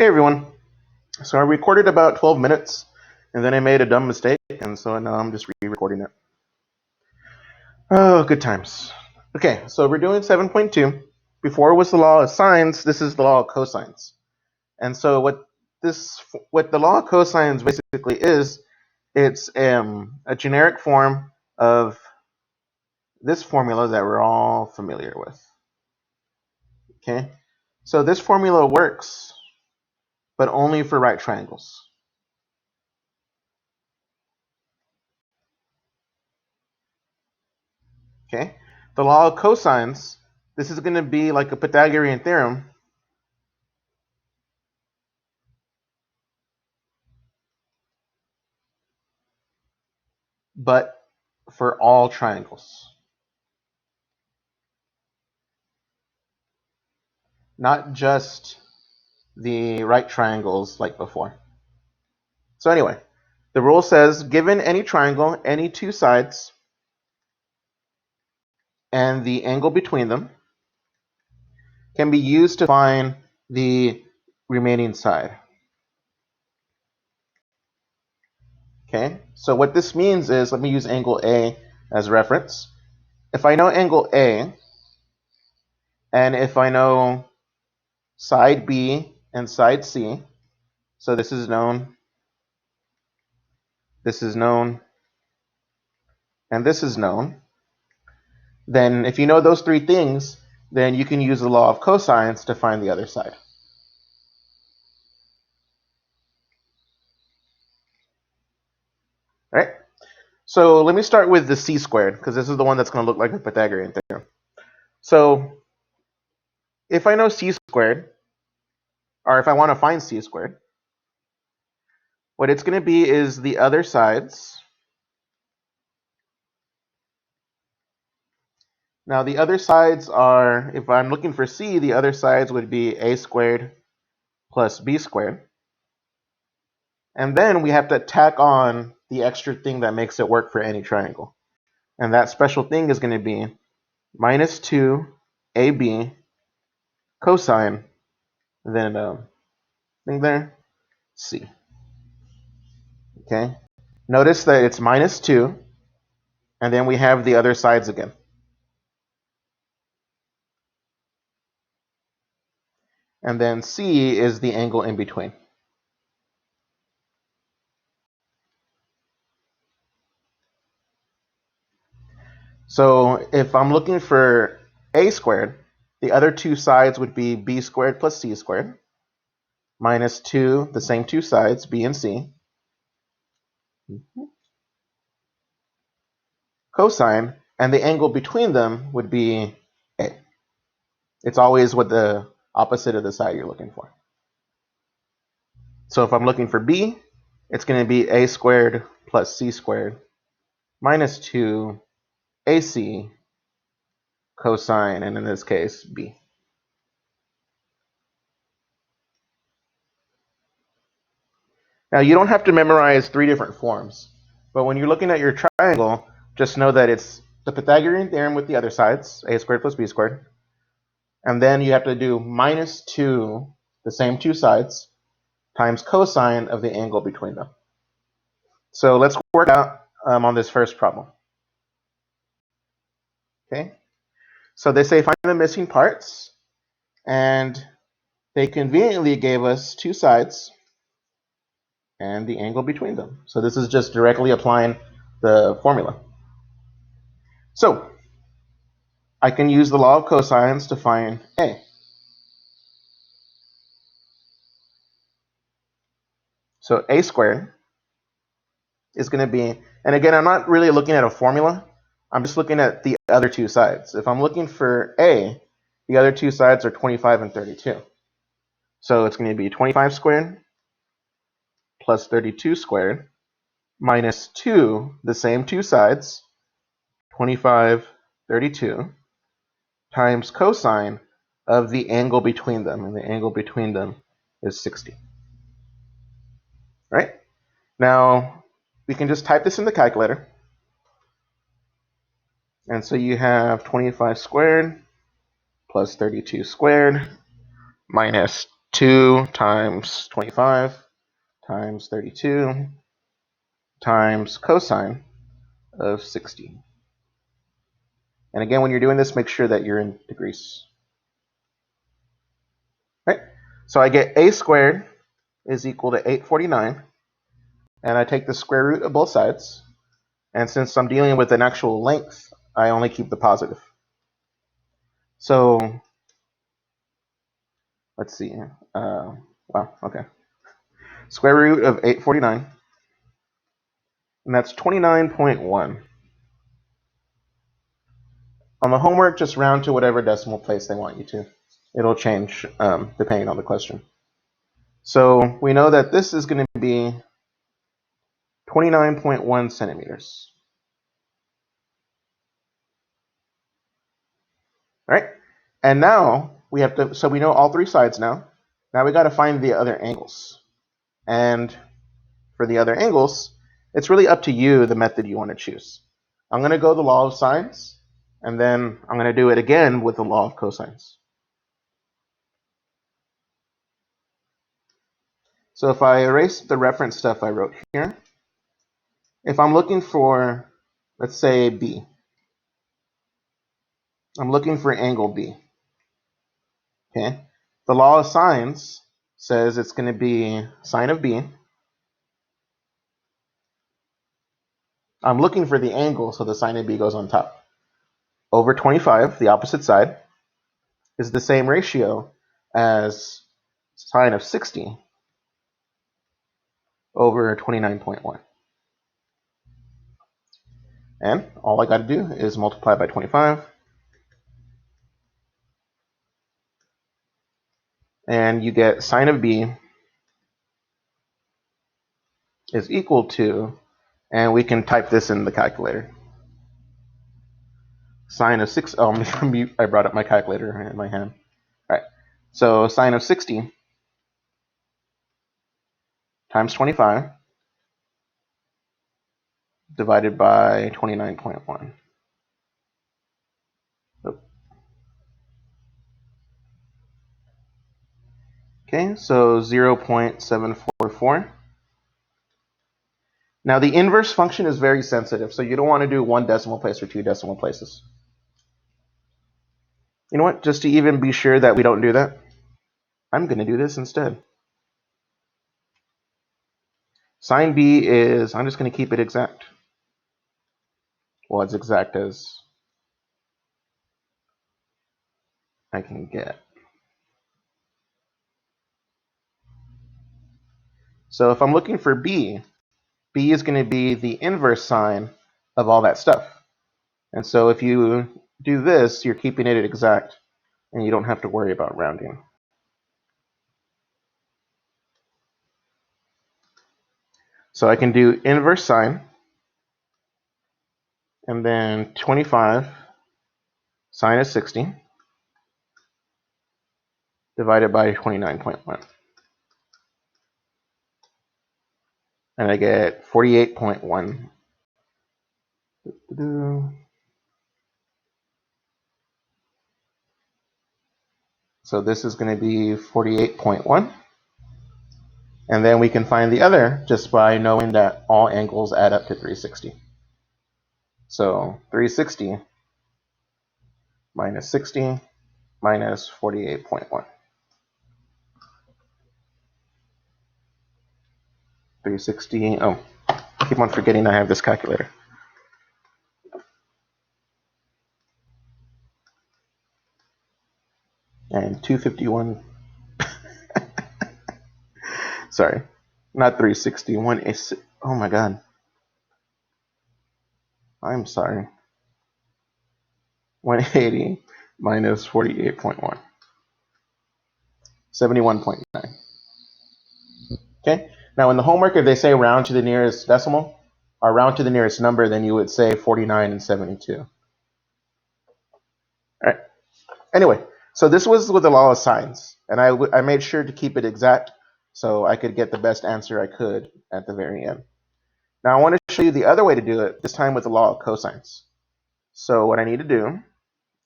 Hey everyone. So I recorded about 12 minutes and then I made a dumb mistake, and so now I'm just re-recording it. Oh, good times. Okay, so we're doing 7.2. Before was the law of sines, this is the law of cosines. And so what the law of cosines basically is, it's a generic form of this formula that we're all familiar with. Okay? So this formula works, but only for right triangles. Okay? The law of cosines, this is going to be like a Pythagorean theorem, but for all triangles. Not just the right triangles like before. So anyway, the rule says, given any triangle, any two sides, and the angle between them can be used to find the remaining side. Okay, so what this means is, let me use angle A as reference. If I know angle A, and if I know side B and side C, so this is known, and this is known, then if you know those three things, then you can use the law of cosines to find the other side. All right? So let me start with the c squared, because this is the one that's going to look like a Pythagorean theorem. So if I know c squared, or if I want to find c squared, what it's going to be is the other sides. Now the other sides are, if I'm looking for c, the other sides would be a squared plus b squared. And then we have to tack on the extra thing that makes it work for any triangle. And that special thing is going to be minus 2ab cosine, then thing there, c. Okay? Notice that it's minus 2, and then we have the other sides again. And then c is the angle in between. So if I'm looking for a squared, the other two sides would be b squared plus c squared, minus 2, the same two sides, b and c, cosine, and the angle between them would be a. It's always what the opposite of the side you're looking for. So if I'm looking for b, it's going to be a squared plus c squared minus 2 ac cosine, and in this case, b. Now, you don't have to memorize three different forms, but when you're looking at your triangle, just know that it's the Pythagorean theorem with the other sides, a squared plus b squared, and then you have to do minus 2, the same two sides, times cosine of the angle between them. So let's work out on this first problem. Okay, so they say find the missing parts, and they conveniently gave us two sides and the angle between them. So this is just directly applying the formula. So I can use the law of cosines to find a. So a squared is going to be, and again, I'm not really looking at a formula. I'm just looking at the other two sides. If I'm looking for a, the other two sides are 25 and 32. So it's going to be 25 squared plus 32 squared minus 2, the same two sides, 25, 32, times cosine of the angle between them. And the angle between them is 60. Right? Now, we can just type this in the calculator. And so you have 25 squared plus 32 squared minus 2 times 25 times 32 times cosine of 60. And again, when you're doing this, make sure that you're in degrees. Right? So I get a squared is equal to 849, and I take the square root of both sides. And since I'm dealing with an actual length, I only keep the positive. So let's see. Wow, okay. Square root of 849, and that's 29.1. On the homework, just round to whatever decimal place they want you to. It'll change depending on the question. So we know that this is going to be 29.1 centimeters. All right? And now we have to, so we know all three sides now. Now we got to find the other angles. And for the other angles, it's really up to you the method you want to choose. I'm going to go the law of sines, and then I'm going to do it again with the law of cosines. So if I erase the reference stuff I wrote here, if I'm looking for, let's say, B, I'm looking for angle B. Okay? The law of sines says it's going to be sine of B. I'm looking for the angle, so the sine of B goes on top. Over 25, the opposite side, is the same ratio as sine of 60 over 29.1. And all I got to do is multiply by 25. And you get sine of B is equal to, and we can type this in the calculator. Sine of 6, oh, I brought up my calculator in my hand. All right, so sine of 60 times 25 divided by 29.1. Okay, so 0.744. Now the inverse function is very sensitive, so you don't want to do one decimal place or two decimal places. You know what? Just to even be sure that we don't do that, I'm going to do this instead. Sine B is, I'm just going to keep it exact. Well, as exact as I can get. So if I'm looking for B, B is going to be the inverse sine of all that stuff. And so if you do this, you're keeping it exact, and you don't have to worry about rounding. So I can do inverse sine, and then 25 sine of 60 divided by 29.1. And I get 48.1. So this is going to be 48.1. And then we can find the other just by knowing that all angles add up to 360. So 360 minus 60 minus 48.1. 360, oh, I keep on forgetting I have this calculator. And 251, sorry, not 360, oh my God. I'm sorry. 180 minus 48.1. 71.9. Okay, now in the homework, if they say round to the nearest decimal, or round to the nearest number, then you would say 49 and 72. All right, anyway, so this was with the law of sines, and I made sure to keep it exact so I could get the best answer I could at the very end. Now I want to show you the other way to do it, this time with the law of cosines. So what I need to do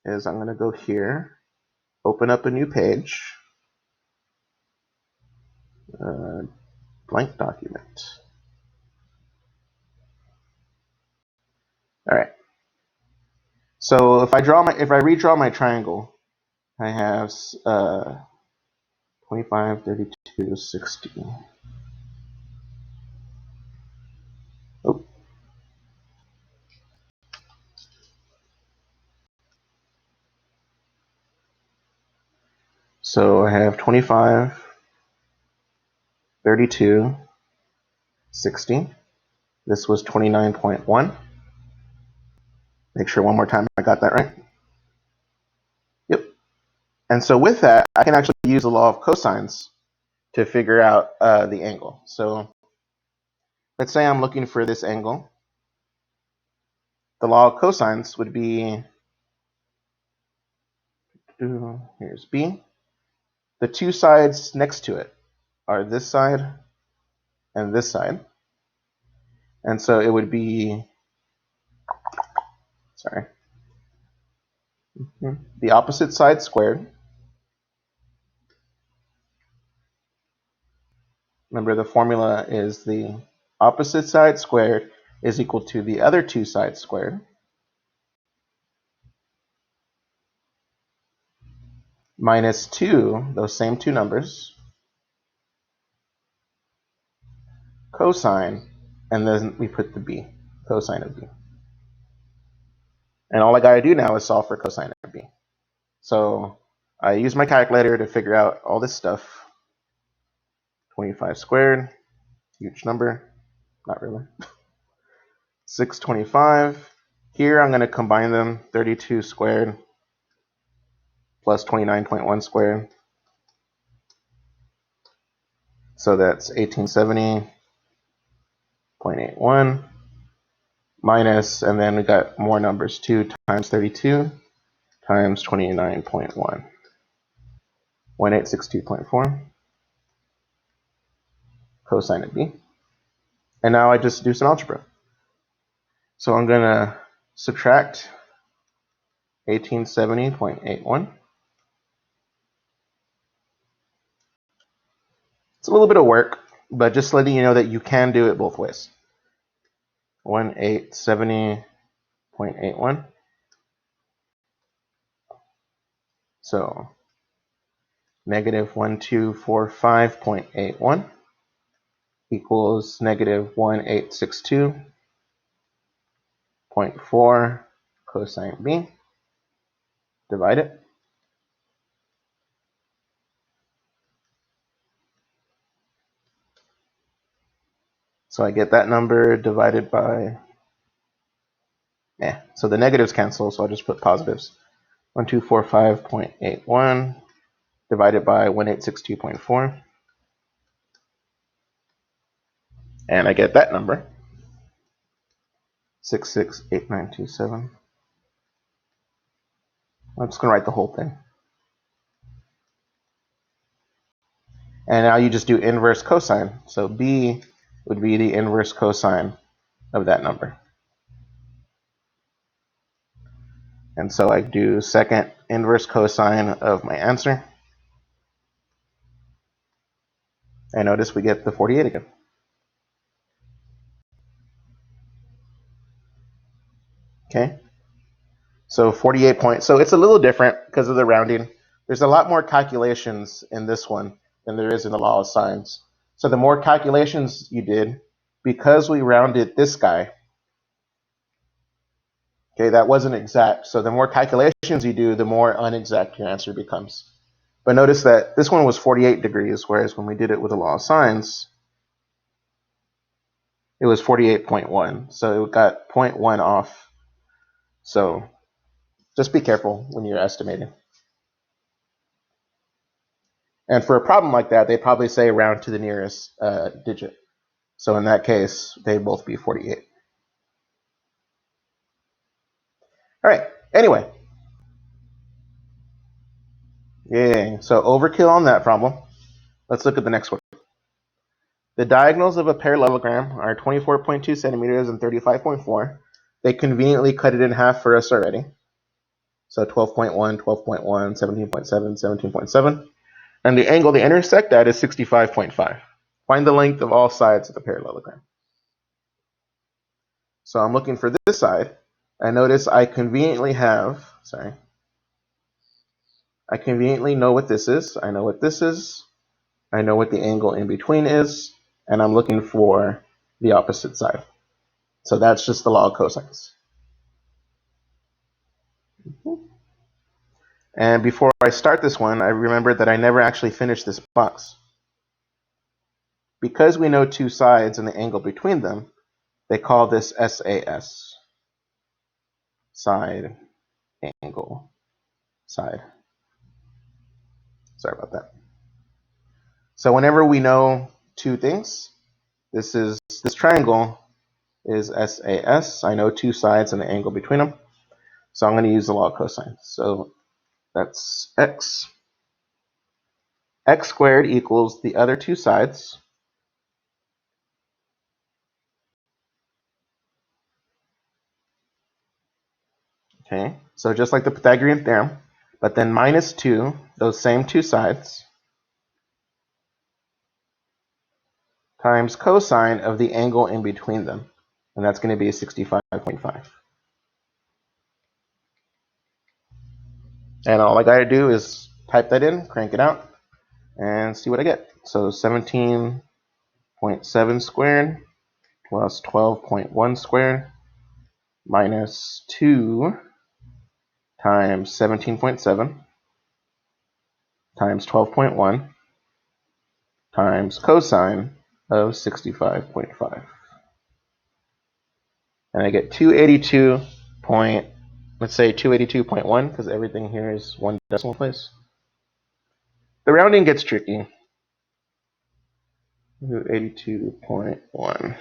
is I'm going to go here, open up a new page, Blank document. All right. So if I redraw my triangle, I have 25, 32, 60. Oh. So I have 25, 32, 60. This was 29.1. Make sure one more time I got that right. Yep. And so with that, I can actually use the law of cosines to figure out the angle. So let's say I'm looking for this angle. The law of cosines would be, here's B. The two sides next to it are this side and this side. And so it would be, sorry, the opposite side squared. Remember, the formula is the opposite side squared is equal to the other two sides squared minus 2, those same two numbers, cosine, and then we put the b, cosine of b. And all I got to do now is solve for cosine of b. So I use my calculator to figure out all this stuff. 25 squared, huge number, not really. 625. Here I'm going to combine them, 32 squared plus 29.1 squared. So that's 1870.81 minus, and then we got more numbers, 2 times 32 times 29.1. 1862.4 cosine of b. And now I just do some algebra. So I'm going to subtract 1870.81. It's a little bit of work, but just letting you know that you can do it both ways. 1870.81. So negative 1245.81 equals negative 1862.4 cosine b. Divide it. So I get that number divided by, so the negatives cancel, so I'll just put positives. 1245.81 divided by 1862.4. And I get that number, 668927. I'm just going to write the whole thing. And now you just do inverse cosine. So b would be the inverse cosine of that number. And so I do second inverse cosine of my answer. And notice we get the 48 again. Okay. So 48 points. So it's a little different because of the rounding. There's a lot more calculations in this one than there is in the law of sines. So the more calculations you did, because we rounded this guy, okay, that wasn't exact. So the more calculations you do, the more unexact your answer becomes. But notice that this one was 48 degrees, whereas when we did it with the law of sines, it was 48.1. So it got 0.1 off. So just be careful when you're estimating. And for a problem like that, they probably say round to the nearest digit. So in that case, they'd both be 48. All right, anyway. Yay, so overkill on that problem. Let's look at the next one. The diagonals of a parallelogram are 24.2 centimeters and 35.4. They conveniently cut it in half for us already. So 12.1, 12.1, 17.7, 17.7. And the angle they intersect at is 65.5. Find the length of all sides of the parallelogram. So I'm looking for this side. And notice I conveniently have, I conveniently know what this is. I know what this is. I know what the angle in between is. And I'm looking for the opposite side. So that's just the law of cosines. And before I start this one, I remembered that I never actually finished this box. Because we know two sides and the angle between them, they call this SAS. Side, angle, side. Sorry about that. So whenever we know two things, this triangle is SAS. I know two sides and the angle between them. So I'm going to use the law of cosine. So that's x. X squared equals the other two sides. Okay, so just like the Pythagorean theorem, but then minus 2, those same two sides, times cosine of the angle in between them. And that's going to be 65.5. And all I got to do is type that in, crank it out, and see what I get. So 17.7 squared plus 12.1 squared minus 2 times 17.7 times 12.1 times cosine of 65.5. And I get 282 point, let's say 282.1, because everything here is one decimal place. The rounding gets tricky. 282.1.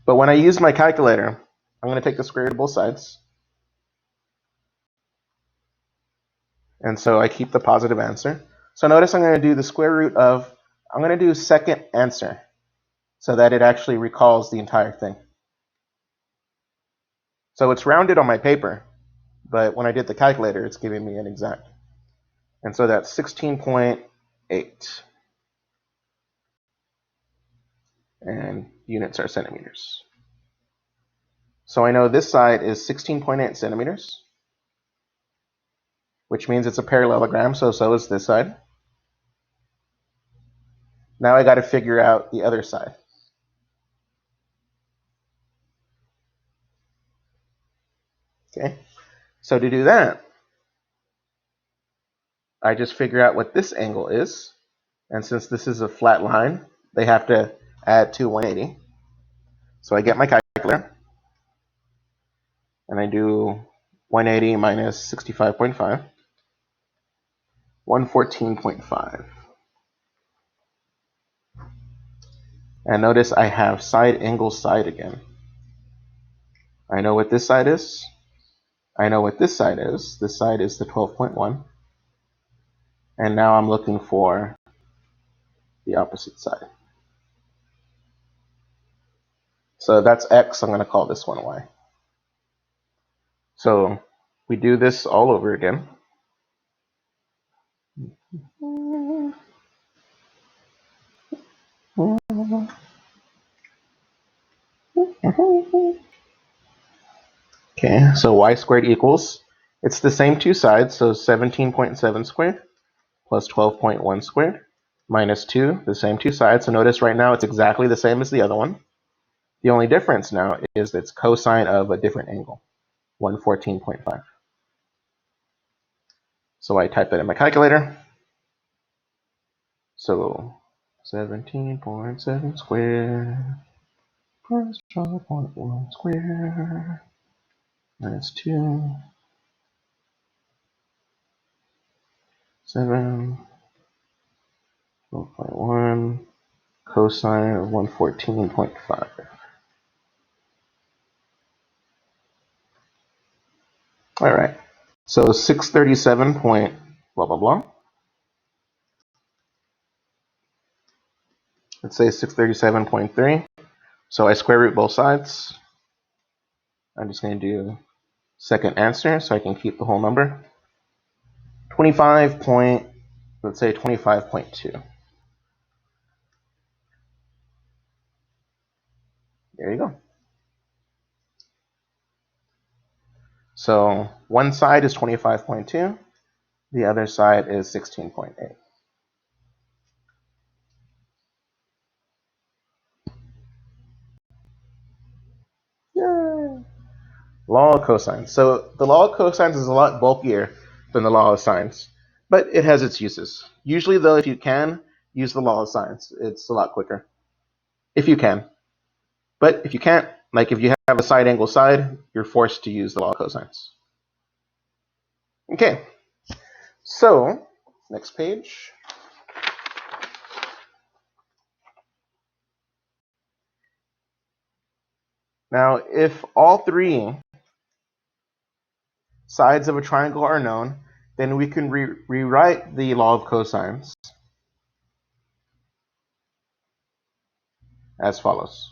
But when I use my calculator, I'm going to take the square root of both sides. And so I keep the positive answer. So notice I'm going to do the square root of, I'm going to do second answer, so that it actually recalls the entire thing. So it's rounded on my paper, but when I did the calculator, it's giving me an exact. And so that's 16.8. And units are centimeters. So I know this side is 16.8 centimeters, which means it's a parallelogram, so is this side. Now I got to figure out the other side. Okay, so to do that, I just figure out what this angle is, and since this is a flat line, they have to add to 180. So I get my calculator, and I do 180 minus 65.5, 114.5. And notice I have side angle side again. I know what this side is. I know what this side is. This side is the 12.1. And now I'm looking for the opposite side. So that's X. I'm going to call this one Y. So we do this all over again. Okay, so Y squared equals, it's the same two sides, so 17.7 squared plus 12.1 squared minus 2, the same two sides. So notice right now it's exactly the same as the other one. The only difference now is it's cosine of a different angle, 114.5. So I type that in my calculator. So 17.7 squared plus 12.1 squared minus 2, 7, 12.1 cosine of 114.5. All right, so 637 point blah, blah, blah. Let's say 637.3. So I square root both sides. I'm just going to do second answer so I can keep the whole number. 25.8. Let's say 25.2. There you go. So one side is 25.2, the other side is 16.8. Yay! Law of cosines. So the law of cosines is a lot bulkier than the law of sines, but it has its uses. Usually, though, if you can, use the law of sines. It's a lot quicker. If you can. But if you can't, like if you have a side angle side, you're forced to use the law of cosines. Okay, so next page. Now, if all three sides of a triangle are known, then we can rewrite the law of cosines as follows.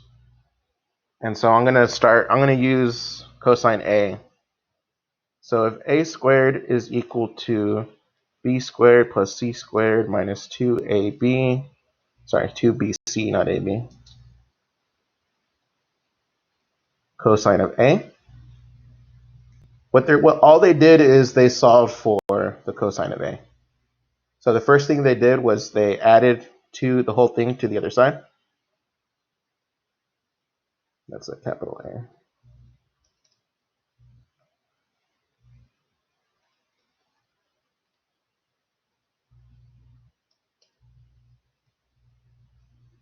And so I'm going to use cosine A. So if A squared is equal to B squared plus C squared minus 2AB, sorry, 2BC, not AB, cosine of A. What all they did is they solved for the cosine of A. So the first thing they did was they added the whole thing to the other side. That's a capital A.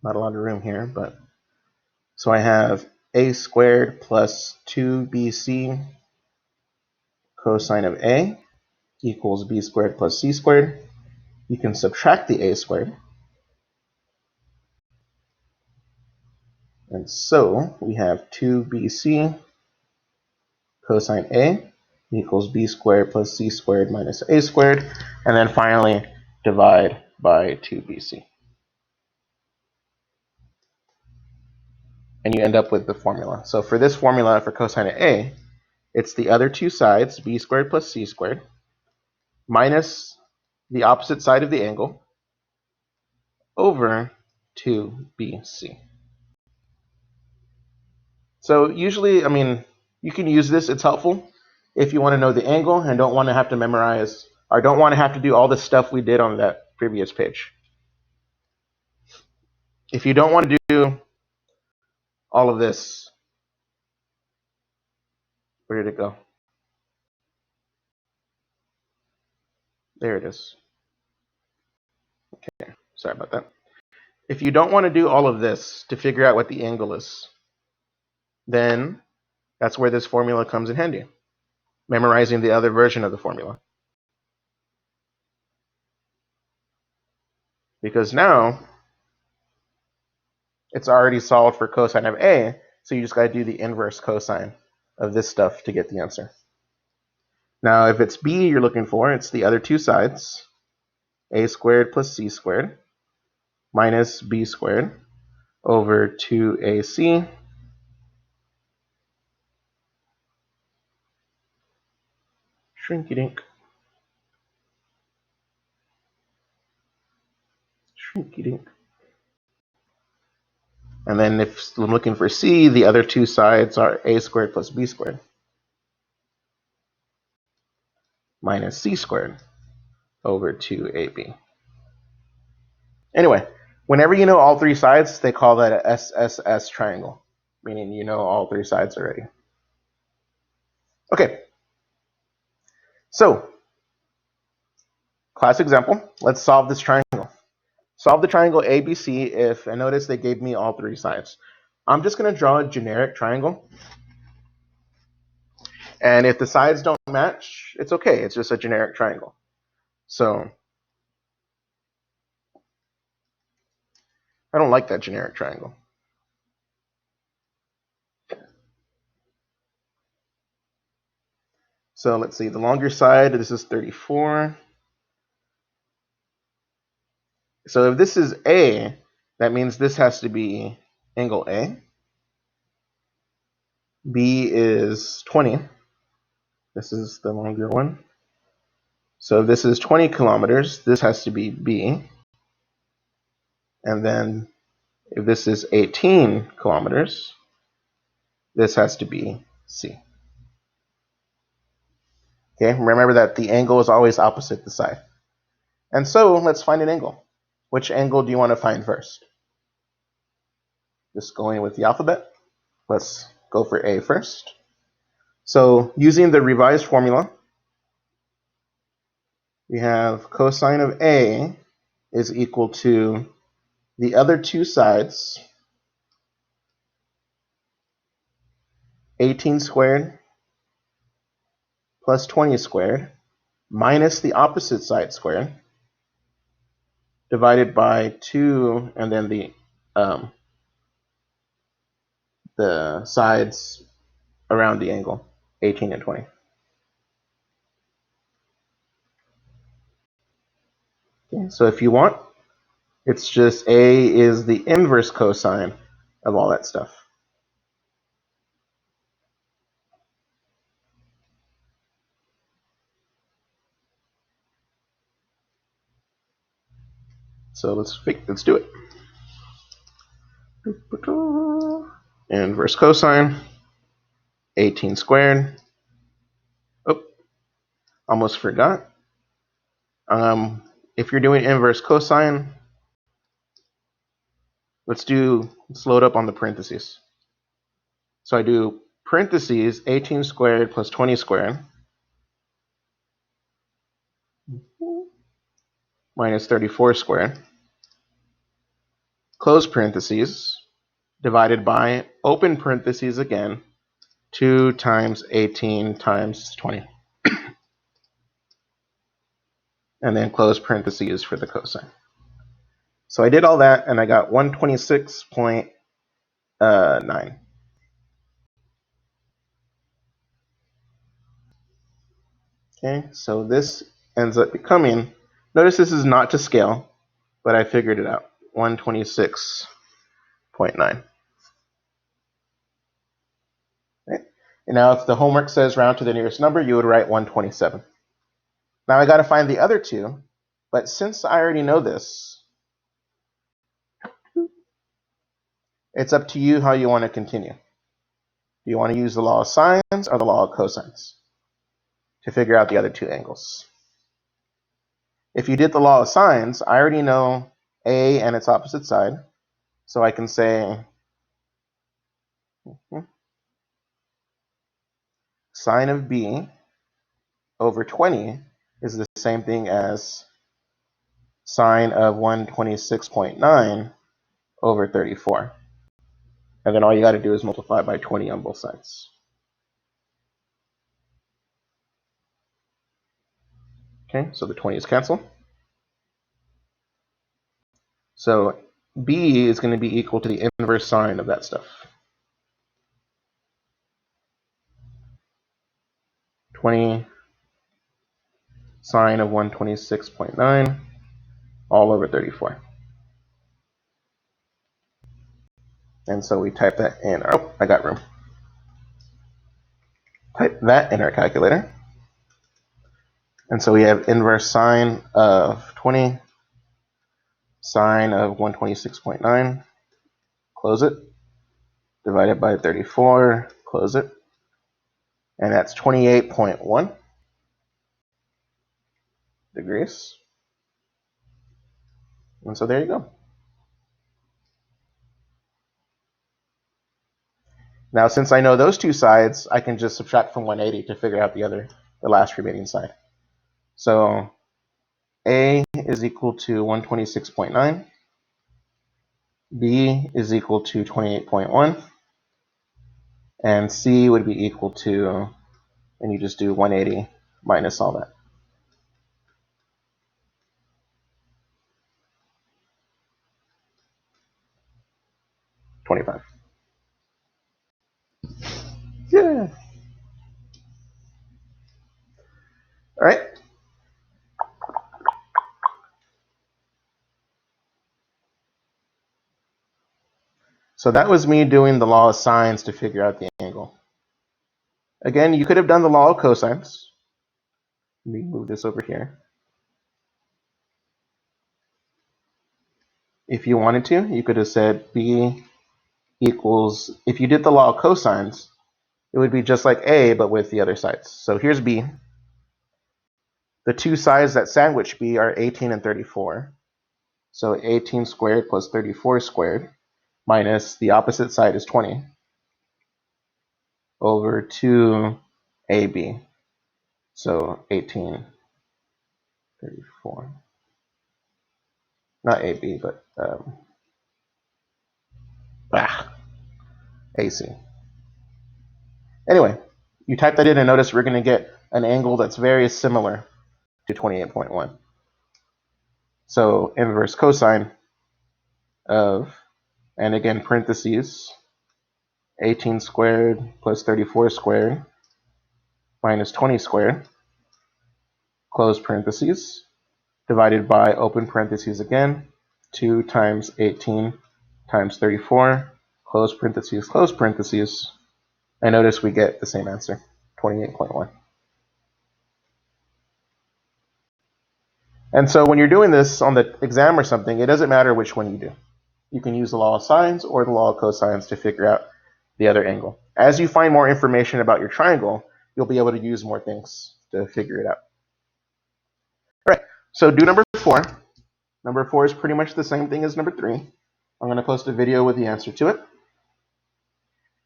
Not a lot of room here, but so I have A squared plus 2BC cosine of A equals B squared plus C squared. You can subtract the A squared. And so we have 2BC cosine A equals B squared plus C squared minus A squared. And then finally divide by 2BC. And you end up with the formula. So for this formula for cosine of A, it's the other two sides, B squared plus C squared, minus the opposite side of the angle over 2BC. So usually, I mean, you can use this. It's helpful if you want to know the angle and don't want to have to memorize or don't want to have to do all the stuff we did on that previous page. If you don't want to do all of this, where did it go? There it is. Okay, sorry about that. If you don't want to do all of this to figure out what the angle is, then that's where this formula comes in handy. Memorizing the other version of the formula. Because now it's already solved for cosine of A, so you just got to do the inverse cosine of this stuff to get the answer. Now, if it's B you're looking for, it's the other two sides, A squared plus C squared minus B squared over 2AC shrinky-dink. Shrinky-dink. And then if I'm looking for C, the other two sides are A squared plus B squared minus C squared over 2AB. Anyway, whenever you know all three sides, they call that a SSS triangle, meaning you know all three sides already. Okay, so class example, let's solve this triangle. Solve the triangle ABC if, and notice they gave me all three sides. I'm just going to draw a generic triangle. And if the sides don't match, it's okay. It's just a generic triangle. So I don't like that generic triangle. So let's see, the longer side, this is 34. So if this is A, that means this has to be angle A. B is 20. This is the longer one. So if this is 20 kilometers, this has to be B. And then if this is 18 kilometers, this has to be C. Okay, remember that the angle is always opposite the side. And so let's find an angle. Which angle do you want to find first? Just going with the alphabet. Let's go for A first. So using the revised formula, we have cosine of A is equal to the other two sides, 18 squared plus 20 squared, minus the opposite side squared, divided by 2, and then the sides around the angle, 18 and 20. Okay, so if you want, it's just A is the inverse cosine of all that stuff. So let's do it. Inverse cosine, 18 squared. Oh, almost forgot. If you're doing inverse cosine, let's load up on the parentheses. So I do parentheses 18 squared plus 20 squared minus 34 squared, close parentheses, divided by open parentheses again, 2 times 18 times 20. And then close parentheses for the cosine. So I did all that, and I got 126.9. Okay, so this ends up becoming, notice this is not to scale, but I figured it out, 126.9. Okay. And now if the homework says round to the nearest number, you would write 127. Now I got to find the other two, but since I already know this, it's up to you how you want to continue. Do you want to use the law of sines or the law of cosines to figure out the other two angles? If you did the law of sines, I already know A and its opposite side, so I can say sine of B over 20 is the same thing as sine of 126.9 over 34. And then all you got to do is multiply by 20 on both sides. Okay, so the 20's cancel. So B is going to be equal to the inverse sine of that stuff. 20 sine of 126.9 all over 34. And so we type that in. Oh, I got room. Type that in our calculator. And so we have inverse sine of 20 sine of 126.9, close it, divided by 34, close it, and that's 28.1 degrees. And so there you go. Now, since I know those two sides, I can just subtract from 180 to figure out the last remaining side. So A is equal to 126.9, B is equal to 28.1, and C would be equal to, and you just do 180 minus all that. 25. Yeah. All right. So that was me doing the law of sines to figure out the angle. Again, you could have done the law of cosines. Let me move this over here. If you wanted to, you could have said B equals, if you did the law of cosines, it would be just like A, but with the other sides. So here's B. The two sides that sandwich B are 18 and 34. So 18 squared plus 34 squared minus the opposite side is 20 over 2AB. So 18, 34. Not AB, but AC. Anyway, you type that in and notice we're going to get an angle that's very similar to 28.1. So inverse cosine of, and again parentheses, 18 squared plus 34 squared minus 20 squared, close parentheses, divided by open parentheses again, 2 times 18 times 34, close parentheses, and notice we get the same answer, 28.1. And so when you're doing this on the exam or something, it doesn't matter which one you do. You can use the law of sines or the law of cosines to figure out the other angle. As you find more information about your triangle, you'll be able to use more things to figure it out. All right, so do number 4. Number 4 is pretty much the same thing as number 3. I'm going to post a video with the answer to it.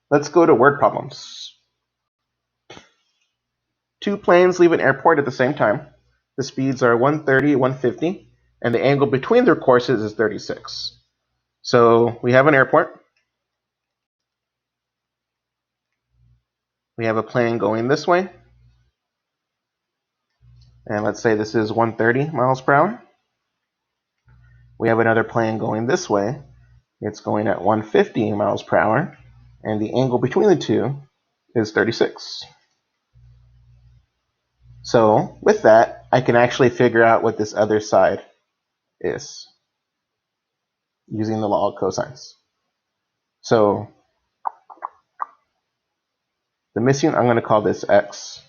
Let's go to word problems. Two planes leave an airport at the same time. The speeds are 130, 150, and the angle between their courses is 36. So we have an airport. We have a plane going this way. And let's say this is 130 miles per hour. We have another plane going this way. It's going at 150 miles per hour. And the angle between the two is 36. So with that, I can actually figure out what this other side is using the law of cosines. So the missing, I'm going to call this x.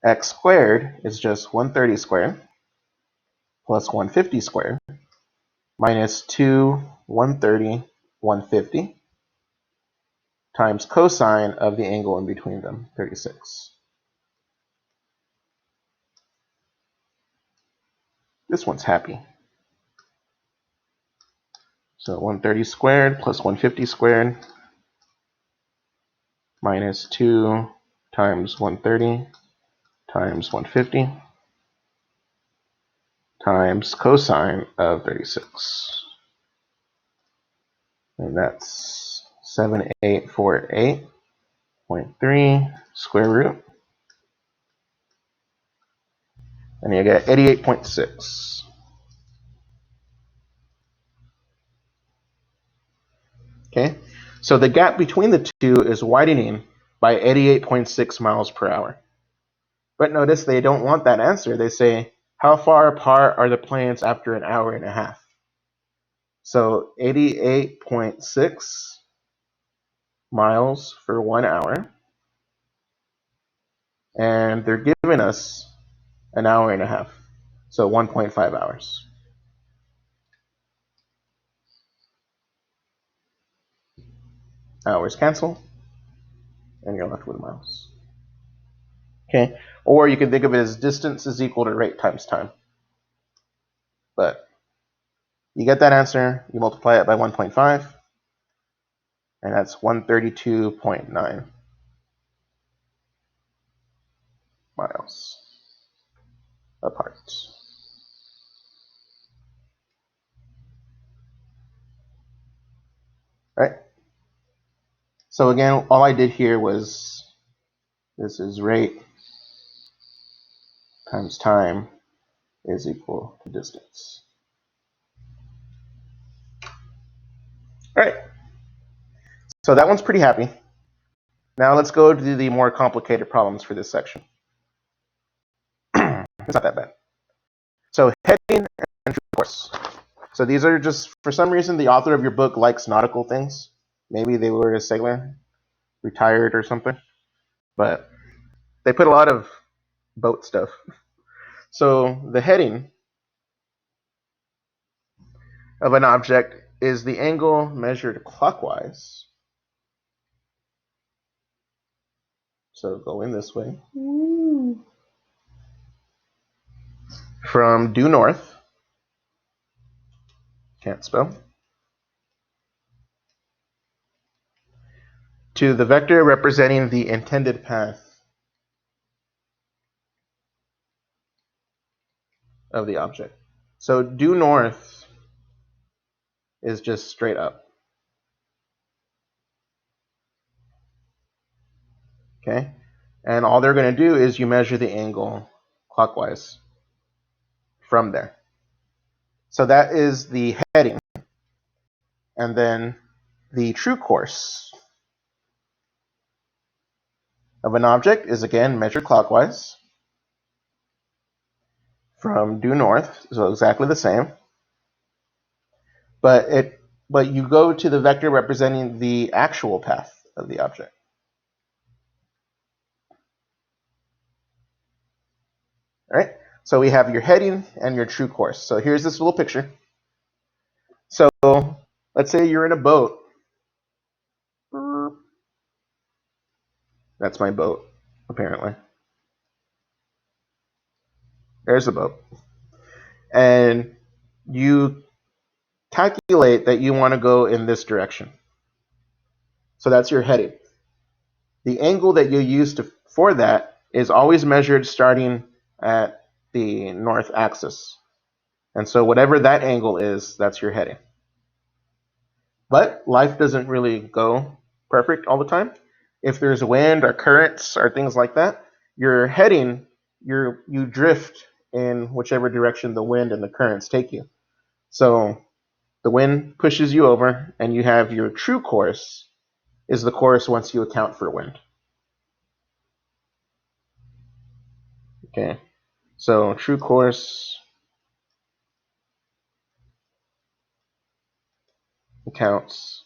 X squared is just 130 squared plus 150 squared minus 2 130 150 times cosine of the angle in between them, 36. This one's happy. So 130 squared plus 150 squared minus 2 times 130 times 150 times cosine of 36. And that's 7848.3 square root. And you get 88.6. Okay, so the gap between the two is widening by 88.6 miles per hour. But notice they don't want that answer. They say, how far apart are the planes after an hour and a half? So 88.6 miles for 1 hour. And they're giving us an hour and a half. So 1.5 hours. Hours cancel. And you're left with miles. Okay, or you can think of it as distance is equal to rate times time. But you get that answer, you multiply it by 1.5, and that's 132.9 miles apart. Right? So again, all I did here was, this is rate times time is equal to distance. All right, so that one's pretty happy. Now let's go to the more complicated problems for this section. It's not that bad. So heading and true course. So these are just, for some reason, the author of your book likes nautical things. Maybe they were a sailor, retired or something. But they put a lot of boat stuff. So the heading of an object is the angle measured clockwise. So go in this way. From due north, can't spell, to the vector representing the intended path of the object. So due north is just straight up. Okay? And all they're going to do is you measure the angle clockwise from there. So that is the heading. And then the true course of an object is again measured clockwise from due north, so exactly the same. But you go to the vector representing the actual path of the object. All right? So we have your heading and your true course. So here's this little picture. So let's say you're in a boat. That's my boat, apparently. There's a boat. And you calculate that you want to go in this direction. So that's your heading. The angle that you use for that is always measured starting at the north axis. And so whatever that angle is, that's your heading. But life doesn't really go perfect all the time. If there's wind or currents or things like that, your heading, you drift in whichever direction the wind and the currents take you. So the wind pushes you over, and you have your true course is the course once you account for wind. Okay, so true course accounts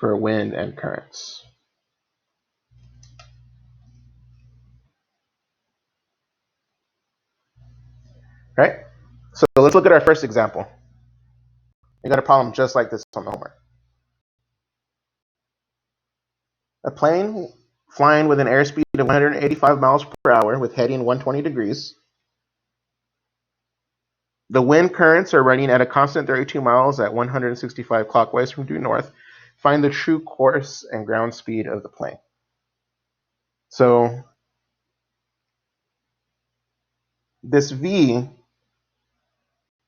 for wind and currents. Right? So let's look at our first example. We got a problem just like this on the homework. A plane flying with an airspeed of 185 miles per hour with heading 120 degrees. The wind currents are running at a constant 32 miles at 165 clockwise from due north. Find the true course and ground speed of the plane. So this V,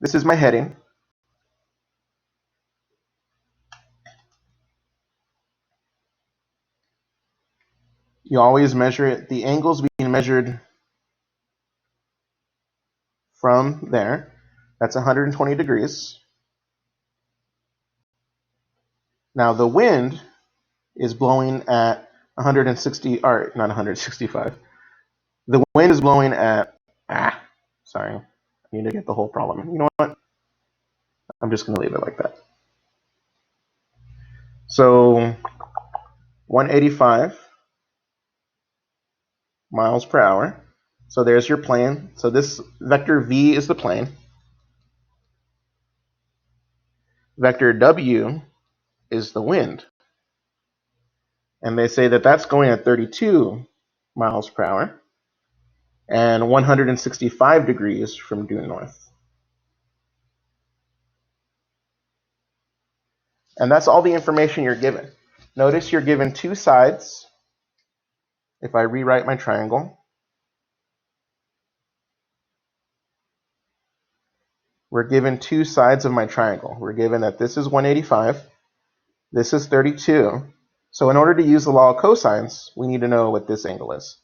this is my heading. You always measure it. The angle's being measured from there. That's 120 degrees. Now the wind is blowing at 160, or not 165. The wind is blowing at, sorry, I need to get the whole problem. You know what? I'm just going to leave it like that. So 185 miles per hour. So there's your plane. So this vector V is the plane. Vector W is the wind. And they say that that's going at 32 miles per hour and 165 degrees from due north. And that's all the information you're given. Notice you're given two sides. If I rewrite my triangle, we're given two sides of my triangle. We're given that this is 185, this is 32. So in order to use the law of cosines, we need to know what this angle is,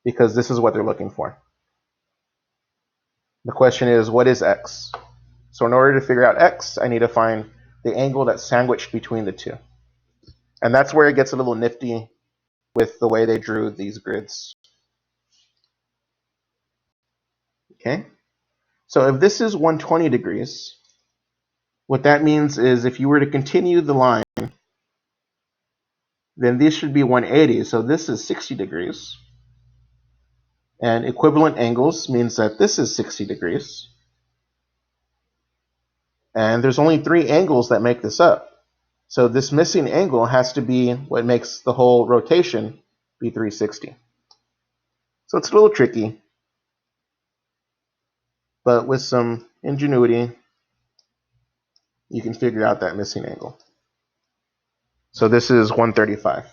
because this is what they're looking for. The question is, what is x? So in order to figure out x, I need to find the angle that's sandwiched between the two. And that's where it gets a little nifty with the way they drew these grids. Okay? So if this is 120 degrees, what that means is if you were to continue the line, then this should be 180. So this is 60 degrees. And equivalent angles means that this is 60 degrees. And there's only 3 angles that make this up. So this missing angle has to be what makes the whole rotation be 360. So it's a little tricky, but with some ingenuity, you can figure out that missing angle. So this is 135.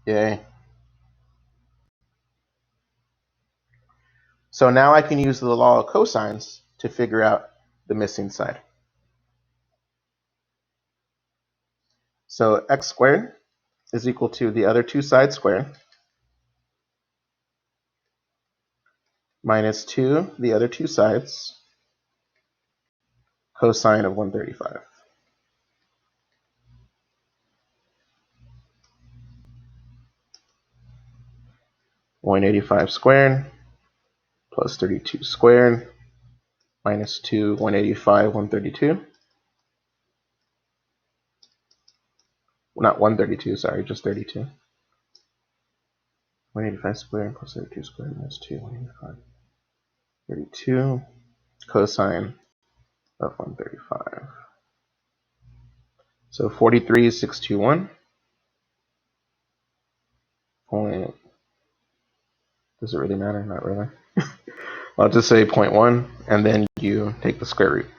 Yay. So now I can use the law of cosines to figure out the missing side. So x squared is equal to the other 2 sides squared minus 2 the other 2 sides cosine of 135. (185 squared plus 32 squared minus 2 185 132. Not 132, sorry, just 32. 185 squared plus 32 squared minus 2 185 32 cosine of 135. So 43,621. Only, does it really matter? Not really. I'll just say 0.1, and then you take the square root.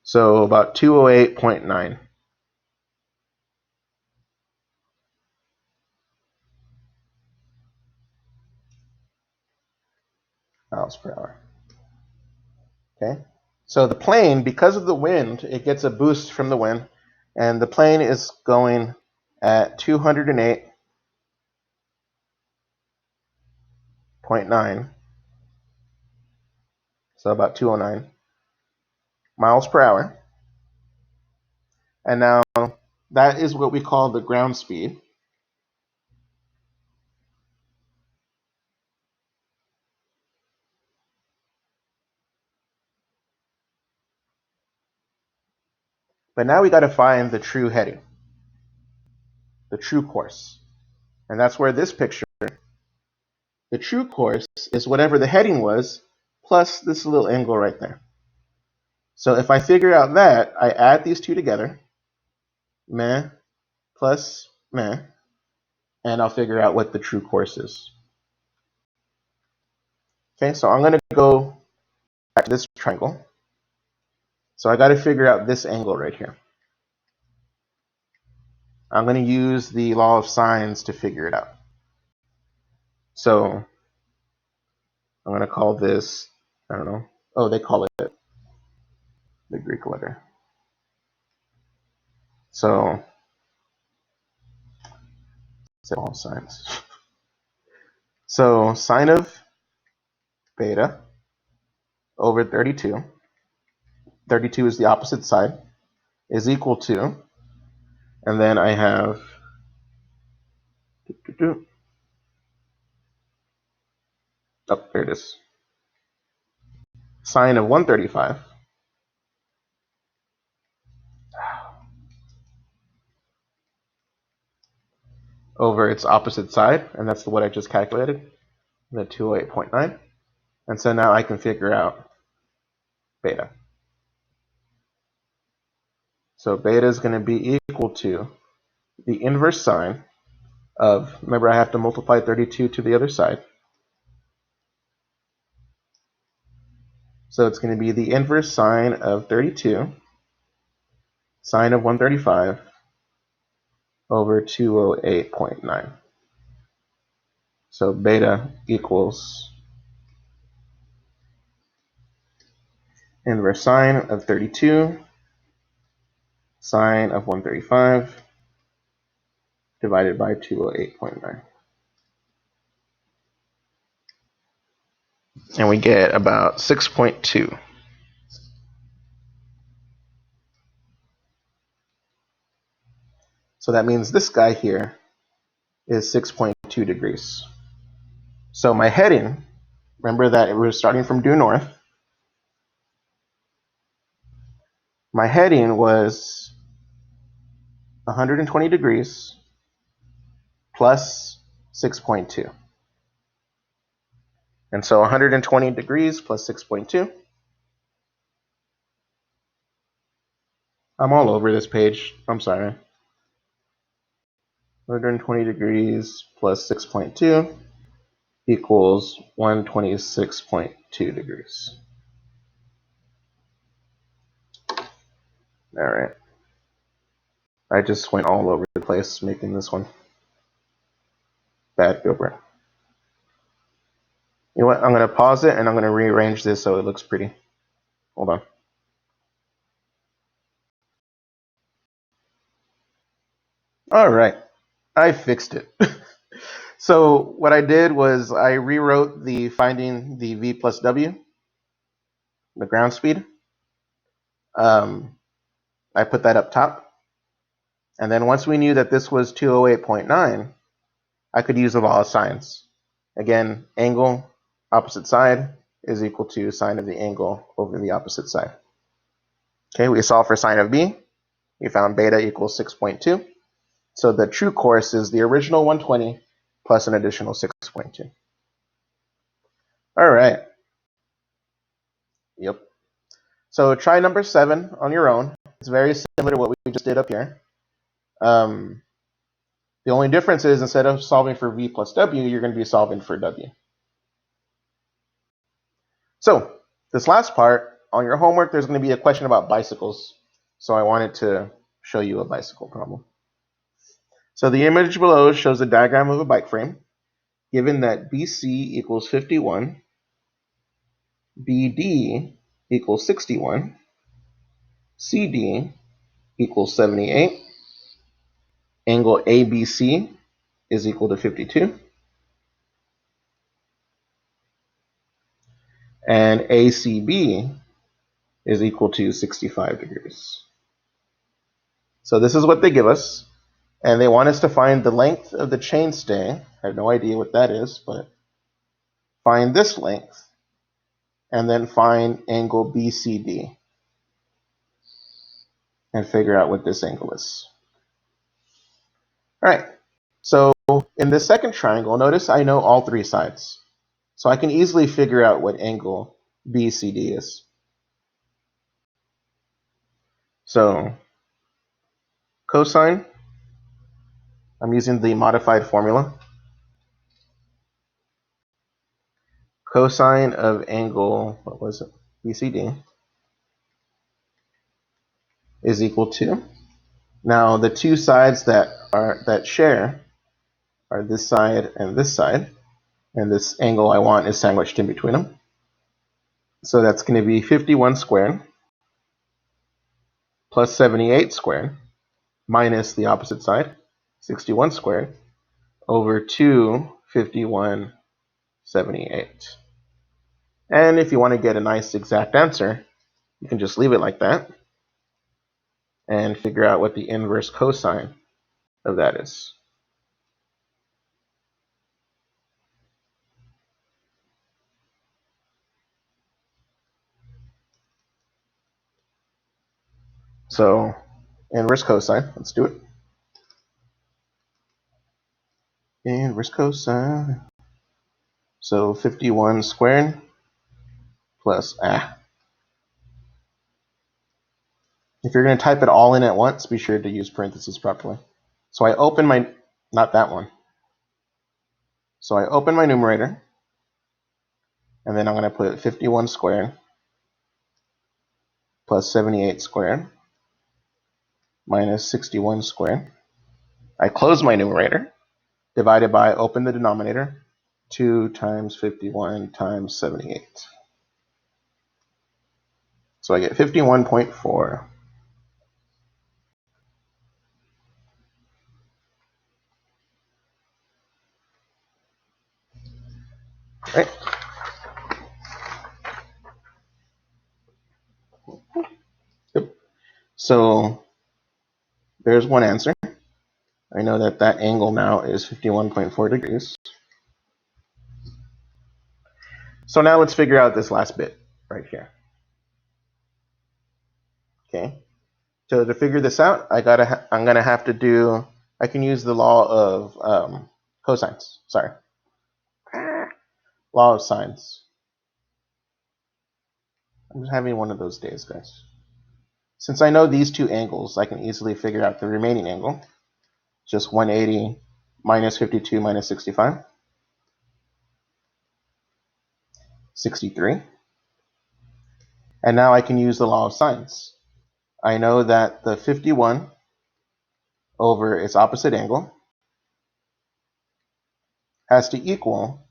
So about 208.9. miles per hour. Okay. So the plane, because of the wind, it gets a boost from the wind, and the plane is going at 208.9, so about 209 miles per hour. And now that is what we call the ground speed. But now we got to find the true heading, the true course. And that's where this picture, the true course is whatever the heading was, plus this little angle right there. So if I figure out that, I add these two together, meh plus meh, and I'll figure out what the true course is. Okay, so I'm going to go back to this triangle. So I got to figure out this angle right here. I'm going to use the law of sines to figure it out. So I'm going to call this, I don't know, oh, they call it the Greek letter. So, law of sines. So sine of beta over 32, 32 is the opposite side, is equal to, and then I have, oh, there it is, sine of 135 over its opposite side, and that's what I just calculated, the 208.9. And so now I can figure out beta. So beta is going to be equal to the inverse sine of, remember I have to multiply 32 to the other side. So it's going to be the inverse sine of 32, sine of 135 over 208.9. So beta equals inverse sine of 32, sine of 135 divided by 208.9. And we get about 6.2. So that means this guy here is 6.2 degrees. So my heading, remember that we're starting from due north. my heading was 120 degrees plus 6.2. And so 120 degrees plus 6.2. I'm all over this page. I'm sorry. 120 degrees plus 6.2 equals 126.2 degrees. All right. I just went all over the place making this one. Bad Gilbert. You know what? I'm going to pause it and I'm going to rearrange this so it looks pretty. Hold on. All right. I fixed it. So what I did was I rewrote the finding the v plus w, the ground speed. I put that up top. And then once we knew that this was 208.9, I could use the law of sines. Again, angle, opposite side is equal to sine of the angle over the opposite side. Okay, we solved for sine of b. We found beta equals 6.2. So the true course is the original 120 plus an additional 6.2. All right. Yep. So try number 7 on your own. It's very similar to what we just did up here. The only difference is instead of solving for v plus w, you're going to be solving for w. So this last part, on your homework, there's going to be a question about bicycles. So I wanted to show you a bicycle problem. So the image below shows a diagram of a bike frame. Given that BC equals 51, BD equals 61, CD equals 78, angle ABC is equal to 52, and ACB is equal to 65 degrees. So this is what they give us, and they want us to find the length of the chainstay. I have no idea what that is, but find this length, and then find angle BCD, and figure out what this angle is. All right, so in the second triangle, notice I know all 3 sides. So I can easily figure out what angle BCD is. So cosine, I'm using the modified formula. Cosine of angle, what was it, BCD, is equal to, now the 2 sides that share are this side, and this angle I want is sandwiched in between them. So that's going to be 51 squared plus 78 squared minus the opposite side, 61 squared, over 2 51 78. And if you want to get a nice exact answer, you can just leave it like that and figure out what the inverse cosine of that is. So inverse cosine, let's do it. Inverse cosine. So 51 squared plus If you're going to type it all in at once, be sure to use parentheses properly. So I open my, not that one. So I open my numerator, and then I'm going to put 51 squared plus 78 squared minus 61 squared. I close my numerator, divided by, open the denominator, 2 times 51 times 78. So I get 51.4. Right? Yep. So there's one answer. I know that that angle now is 51.4 degrees. So now let's figure out this last bit right here. Okay. So to figure this out, I'm gonna have to do. I can use the law of cosines. Sorry, law of sines. I'm just having one of those days, guys. Since I know these two angles, I can easily figure out the remaining angle. Just 180 minus 52 minus 65. 63. And now I can use the law of sines. I know that the 51 over its opposite angle has to equal,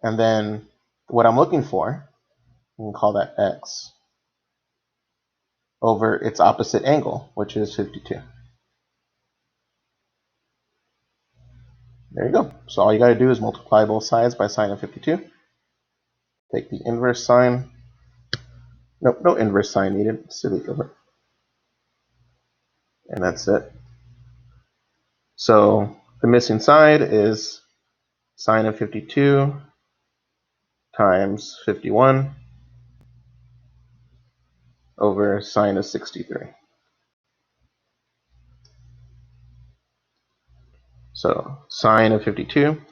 and then what I'm looking for, we can call that x, over its opposite angle, which is 52. There you go. So all you got to do is multiply both sides by sine of 52. Take the inverse sine. Nope, no inverse sine needed. Silly Gilbert. And that's it. So the missing side is sine of 52 times 51 over sine of 63. So sine of 52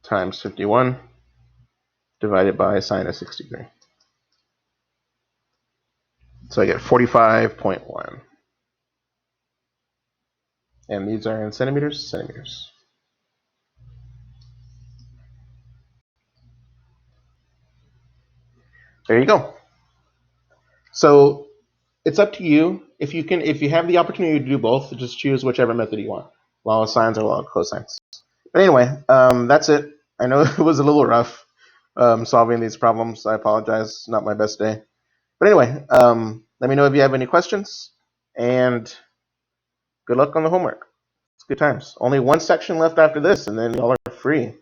times 51 divided by sine of 63. So I get 45.1. And these are in centimeters, centimeters. There you go. So it's up to you. If you have the opportunity to do both, just choose whichever method you want. Law of sines or law of cosines. But anyway, that's it. I know it was a little rough solving these problems. I apologize. Not my best day. But anyway, let me know if you have any questions. And good luck on the homework. It's good times. Only one section left after this, and then y'all are free.